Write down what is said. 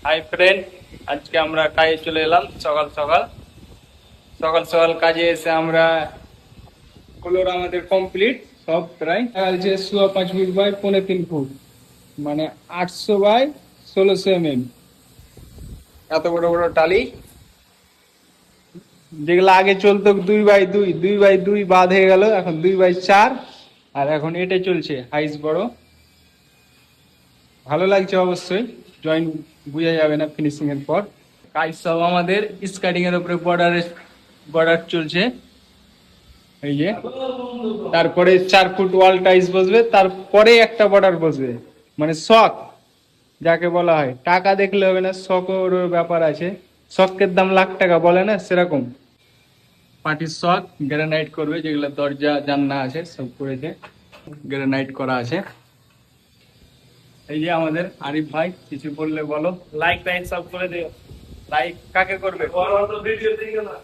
Hi friend, আজকে আমরা কাজে চলে এলাম সকাল সকাল সকাল সকাল কাজে এসে আমরা ফ্লোর আমাদের কমপ্লিট সব প্রায় যে 5.5 ফুট বাই 3.5 ফুট, মানে 800 বাই 1600 mm এত বড় বড় টালি, যেগুলো আগে চলতো 2x2 2x2 বাদ হয়ে গেল, এখন 2x4। আর এখন এটা চলছে হাইস বড়, ভালো লাগছে অবশ্যই, জয়েন্ট বোঝা যাবে না ফিনিশিং এর পর। কাজ সব আমাদের স্কার্টিং এর উপরে বর্ডার চলছে, এই যে। তারপরে 4 ফুট ওয়াল টাইলস বসবে, তারপরে একটা বর্ডার বসবে, মানে শখ যাকে বলা হয়। টাকা দেখলে হবে না, শখের ব্যাপার আছে। শখের দাম লাখ টাকা বলে না, সেরকম পার্টির শখ গ্রানাইট করবে, যেগুলো দরজা জানলা আছে সব করেছে, গ্রানাইট করা আছে। এই যে আমাদের আরিফ ভাই, কিছু বললে বলো। লাইক টাইক সব করে দিও। লাইক কাকে করবে? ভিডিও দেখে না।